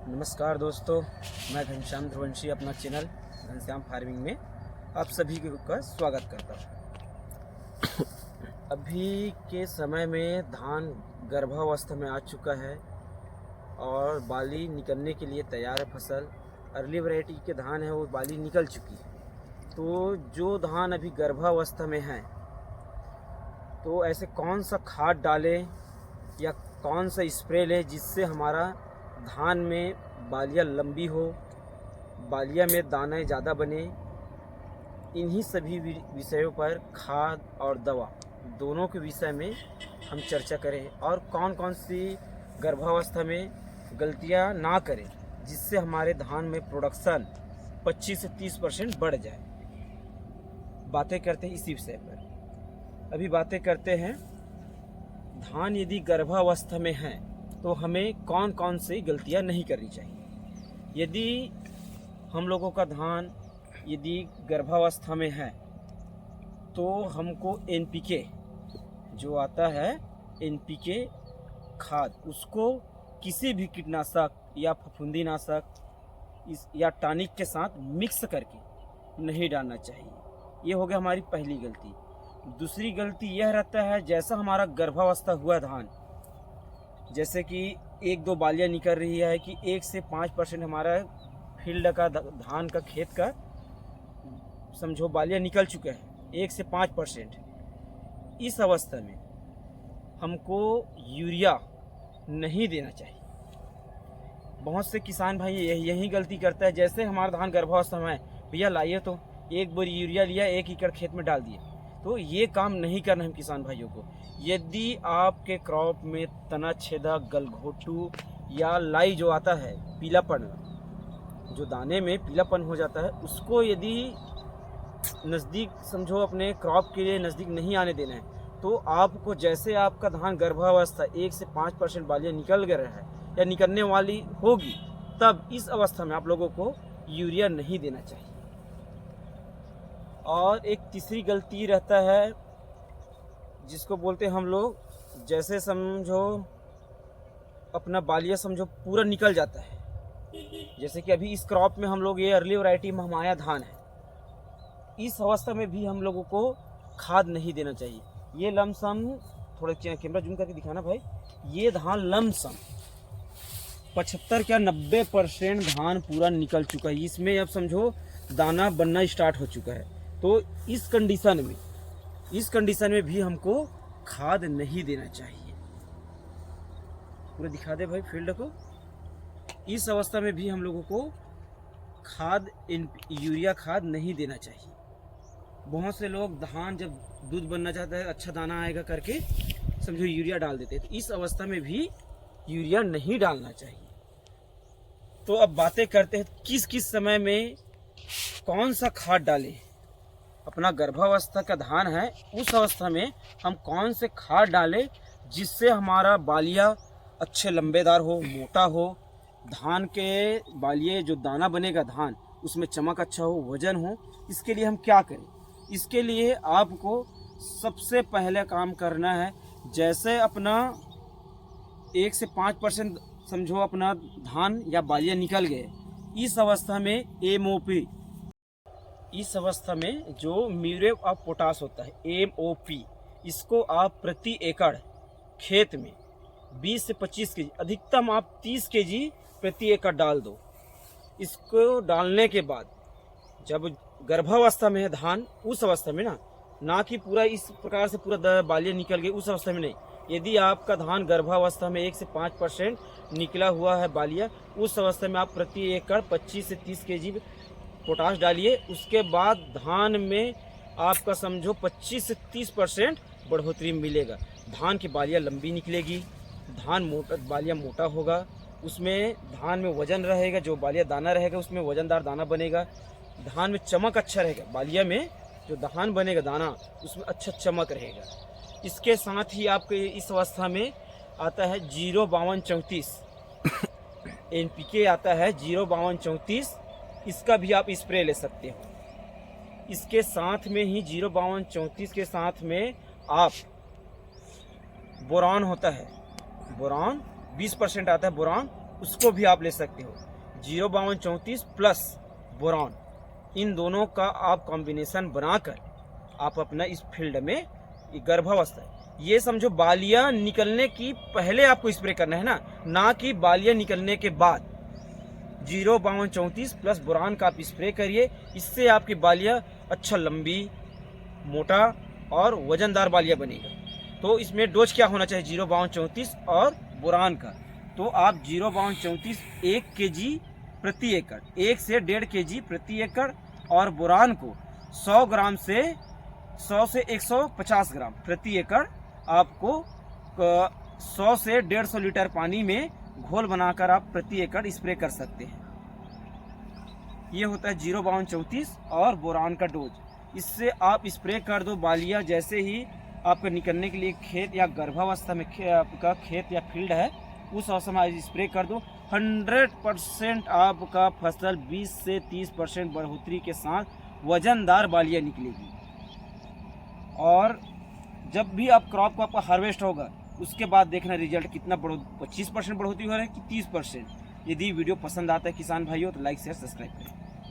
नमस्कार दोस्तों, मैं घनश्याम ध्रुवंशी अपना चैनल घनश्याम फार्मिंग में आप सभी का स्वागत करता हूँ। अभी के समय में धान गर्भावस्था में आ चुका है और बाली निकलने के लिए तैयार है। फसल अर्ली वैरायटी के धान है, वो बाली निकल चुकी है। तो जो धान अभी गर्भावस्था में है तो ऐसे कौन सा खाद डालें या कौन सा स्प्रे लें जिससे हमारा धान में बालियाँ लंबी हो, बालियाँ में दाने ज़्यादा बने। इन्हीं सभी विषयों पर खाद और दवा दोनों के विषय में हम चर्चा करें और कौन कौन सी गर्भावस्था में गलतियां ना करें जिससे हमारे धान में प्रोडक्शन 25 से 30% बढ़ जाए। बातें करते हैं इसी विषय पर। अभी बातें करते हैं धान यदि गर्भावस्था में है तो हमें कौन कौन सी गलतियां नहीं करनी चाहिए। यदि हम लोगों का धान यदि गर्भावस्था में है तो हमको एनपीके जो आता है, एनपीके खाद, उसको किसी भी कीटनाशक या फफूंदीनाशक या टॉनिक के साथ मिक्स करके नहीं डालना चाहिए। ये हो गया हमारी पहली गलती। दूसरी गलती यह रहता है, जैसा हमारा गर्भावस्था हुआ धान, जैसे कि 1-2 बालियाँ निकल रही है कि 1 से 5% हमारा फील्ड का धान का खेत का समझो बालियाँ निकल चुके हैं, 1 से 5%। इस अवस्था में हमको यूरिया नहीं देना चाहिए। बहुत से किसान भाई यही गलती करता है, जैसे हमारा धान गर्भावस्था में है, भैया लाइए तो 1 बोरी यूरिया लिया, 1 एकड़ खेत में डाल दिए। तो ये काम नहीं करना है किसान भाइयों को। यदि आपके क्रॉप में तना छेदक, गलघोटू या लाई जो आता है, पीलापन, जो दाने में पीलापन हो जाता है, उसको यदि नज़दीक समझो अपने क्रॉप के लिए नज़दीक नहीं आने देना है तो आपको, जैसे आपका धान गर्भावस्था 1 से 5% बालियाँ निकल गया है या निकलने वाली होगी, तब इस अवस्था में आप लोगों को यूरिया नहीं देना चाहिए। और एक तीसरी गलती रहता है जिसको बोलते हैं हम लोग, जैसे समझो अपना बालिया समझो पूरा निकल जाता है, जैसे कि अभी इस क्रॉप में हम लोग ये अर्ली वैरायटी महमाया धान है, इस अवस्था में भी हम लोगों को खाद नहीं देना चाहिए। ये लमसम, थोड़ा कैमरा जूम करके दिखाना भाई, ये धान लमसम 75 या 90% धान पूरा निकल चुका है। इसमें अब समझो दाना बनना स्टार्ट हो चुका है। तो इस कंडीशन में भी हमको खाद नहीं देना चाहिए। पूरा दिखा दे भाई फील्ड को। इस अवस्था में भी हम लोगों को खाद, यूरिया खाद नहीं देना चाहिए। बहुत से लोग धान जब दूध बनना चाहता है, अच्छा दाना आएगा करके समझो यूरिया डाल देते हैं, तो इस अवस्था में भी यूरिया नहीं डालना चाहिए। तो अब बातें करते हैं किस किस समय में कौन सा खाद डालें। अपना गर्भावस्था का धान है, उस अवस्था में हम कौन से खाद डालें जिससे हमारा बालिया अच्छे लंबेदार हो, मोटा हो, धान के बालिये जो दाना बनेगा धान, उसमें चमक अच्छा हो, वजन हो। इसके लिए हम क्या करें? इसके लिए आपको सबसे पहले काम करना है, जैसे अपना 1 से 5% समझो अपना धान या बालियाँ निकल गए, इस अवस्था में एमओपी, इस अवस्था में जो म्यूरेट ऑफ पोटाश होता है, एमओपी, इसको आप प्रति एकड़ खेत में 20 से 25 केजी, अधिकतम आप 30 केजी प्रति एकड़ डाल दो। इसको डालने के बाद जब गर्भावस्था में है धान, उस अवस्था में ना कि पूरा इस प्रकार से पूरा बालियाँ निकल गई, उस अवस्था में नहीं। यदि आपका धान गर्भावस्था में 1 से 5% निकला हुआ है बालिया, उस अवस्था में आप प्रति एकड़ 25 से 30 केजी पोटाश डालिए। उसके बाद धान में आपका समझो 25 से 30% बढ़ोतरी मिलेगा। धान की बालियाँ लंबी निकलेगी, बालियाँ मोटा होगा, उसमें धान में वजन रहेगा, जो बालियाँ दाना रहेगा उसमें वजनदार दाना बनेगा, धान में चमक अच्छा रहेगा, बालिया में जो धान बनेगा दाना उसमें अच्छा चमक रहेगा। इसके साथ ही आपके इस अवस्था में आता है 05234 एनपीके आता है 05234, इसका भी आप स्प्रे ले सकते हो। इसके साथ में ही 05234 के साथ में आप बोरान होता है, बोरान 20% आता है बोरान, उसको भी आप ले सकते हो। 05234 प्लस बोरॉन, इन दोनों का आप कॉम्बिनेशन बनाकर आप अपना इस फील्ड में गर्भावस्था, ये समझो बालियां निकलने की पहले आपको स्प्रे करना है ना कि बालियां निकलने के बाद। 05234 प्लस बोरान का आप स्प्रे करिए, इससे आपकी बालियां अच्छा लंबी, मोटा और वजनदार बालियां बनेगा। तो इसमें डोज क्या होना चाहिए 05234 और बोरान का, तो आप 05234 1 kg प्रति एकड़, 1 से 1.5 kg प्रति एकड़, और बोरान को 100 ग्राम से 100 से 150 ग्राम प्रति एकड़ आपको 100 से 150 लीटर पानी में घोल बनाकर आप प्रति एकड़ स्प्रे कर सकते हैं। ये होता है 05234 और बोरान का डोज। इससे आप स्प्रे कर दो, बालियां जैसे ही आपका निकलने के लिए खेत या गर्भावस्था में आपका खेत या फील्ड है उस अवसर में स्प्रे कर दो। 100% आपका फसल 20 से 30% बढ़ोतरी के साथ वजनदार बालियां निकलेगी। और जब भी आप क्रॉप को आपका हार्वेस्ट होगा उसके बाद देखना रिजल्ट कितना 25% बढ़ोतरी हो रहा है कि 30%। यदि वीडियो पसंद आता है किसान भाइयों तो लाइक शेयर सब्सक्राइब करें।